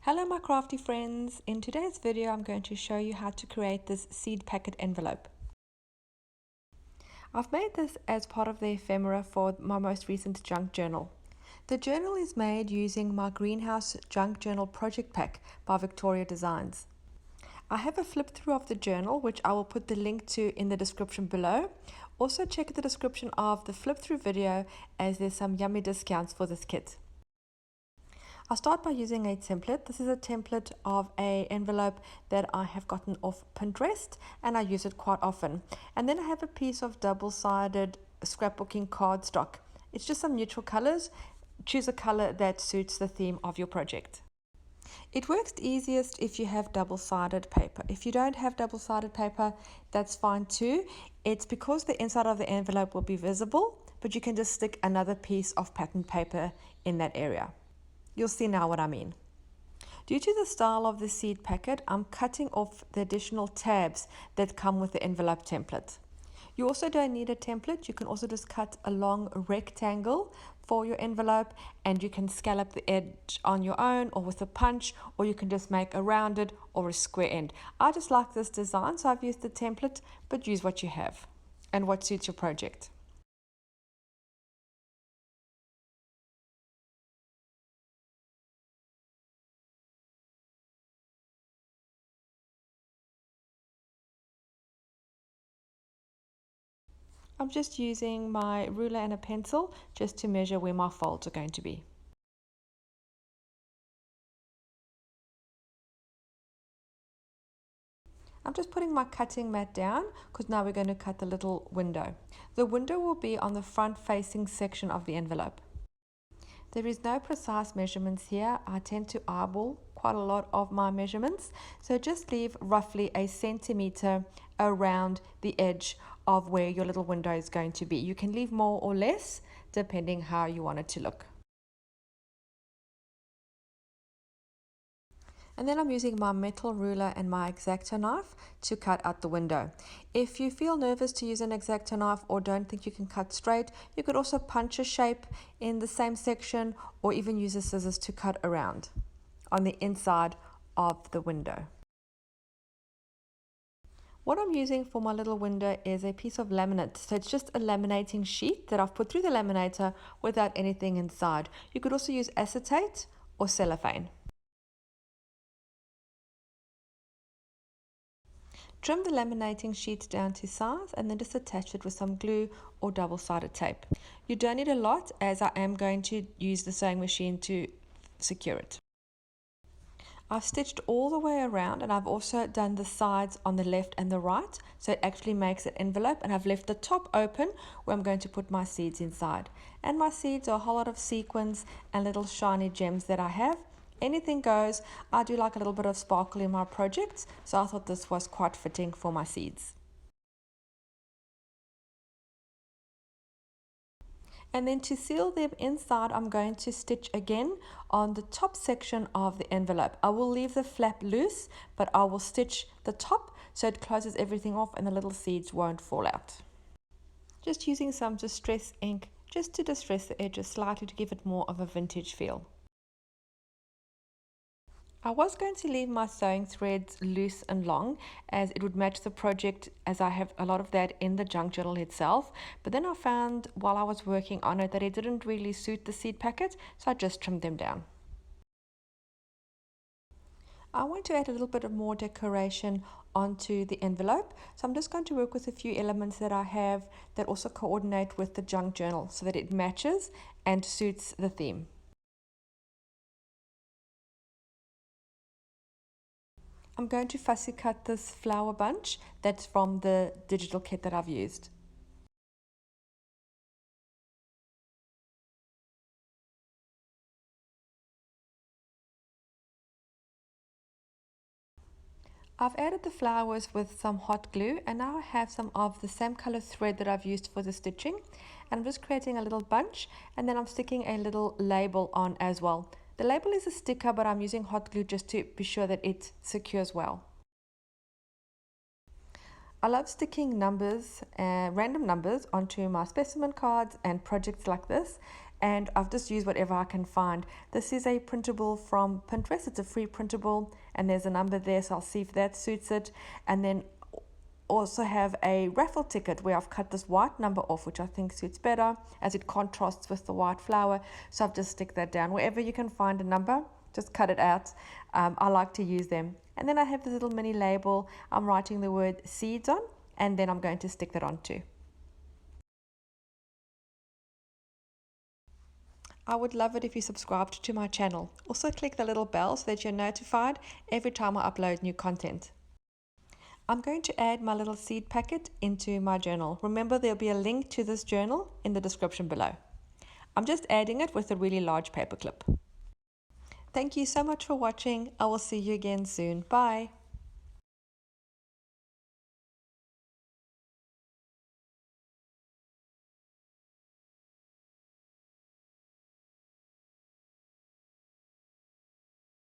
Hello my crafty friends, in today's video I'm going to show you how to create this seed packet envelope. I've made this as part of the ephemera for my most recent junk journal. The journal is made using my greenhouse junk journal project pack by Victoria Designs. I have a flip through of the journal which I will put the link to in the description below. Also check the description of the flip through video as there's some yummy discounts for this kit. I'll start by using a template. This is a template of an envelope that I have gotten off Pinterest and I use it quite often. And then I have a piece of double-sided scrapbooking cardstock. It's just some neutral colors. Choose a color that suits the theme of your project. It works easiest if you have double-sided paper. If you don't have double-sided paper, that's fine too. It's because the inside of the envelope will be visible, but you can just stick another piece of pattern paper in that area. You'll see now what I mean. Due to the style of the seed packet, I'm cutting off the additional tabs that come with the envelope template. You also don't need a template. You can also just cut a long rectangle for your envelope and you can scallop the edge on your own or with a punch, or you can just make a rounded or a square end. I just like this design, so I've used the template, but use what you have and what suits your project. I'm just using my ruler and a pencil just to measure where my folds are going to be. I'm just putting my cutting mat down because now we're going to cut the little window. The window will be on the front facing section of the envelope. There is no precise measurements here. I tend to eyeball quite a lot of my measurements, so just leave roughly a centimeter around the edge of where your little window is going to be. You can leave more or less depending how you want it to look. And then I'm using my metal ruler and my X-Acto knife to cut out the window. If you feel nervous to use an X-Acto knife or don't think you can cut straight, you could also punch a shape in the same section or even use the scissors to cut around on the inside of the window. What I'm using for my little window is a piece of laminate. So it's just a laminating sheet that I've put through the laminator without anything inside. You could also use acetate or cellophane. Trim the laminating sheet down to size and then just attach it with some glue or double-sided tape. You don't need a lot as I am going to use the sewing machine to secure it. I've stitched all the way around and I've also done the sides on the left and the right, so it actually makes an envelope, and I've left the top open where I'm going to put my seeds inside. And my seeds are a whole lot of sequins and little shiny gems that I have. Anything goes. I do like a little bit of sparkle in my projects, so I thought this was quite fitting for my seeds. And then to seal them inside, I'm going to stitch again on the top section of the envelope. I will leave the flap loose, but I will stitch the top so it closes everything off and the little seeds won't fall out. Just using some distress ink just to distress the edges slightly to give it more of a vintage feel. I was going to leave my sewing threads loose and long as it would match the project, as I have a lot of that in the junk journal itself, but then I found while I was working on it that it didn't really suit the seed packet, so I just trimmed them down. I want to add a little bit of more decoration onto the envelope, so I'm just going to work with a few elements that I have that also coordinate with the junk journal so that it matches and suits the theme. I'm going to fussy cut this flower bunch that's from the digital kit that I've used. I've added the flowers with some hot glue, and now I have some of the same color thread that I've used for the stitching, and I'm just creating a little bunch, and then I'm sticking a little label on as well. The label is a sticker, but I'm using hot glue just to be sure that it secures well. I love sticking numbers, random numbers, onto my specimen cards and projects like this, and I've just used whatever I can find. This is a printable from Pinterest. It's a free printable, and there's a number there, so I'll see if that suits it. And then also have a raffle ticket where I've cut this white number off, which I think suits better as it contrasts with the white flower. So I've just stick that down. Wherever you can find a number, just cut it out. I like to use them. And then I have this little mini label I'm writing the word seeds on, and then I'm going to stick that on too. I would love it if you subscribed to my channel. Also click the little bell so that you're notified every time I upload new content. I'm going to add my little seed packet into my journal. Remember, there'll be a link to this journal in the description below. I'm just adding it with a really large paper clip. Thank you so much for watching. I will see you again soon. Bye.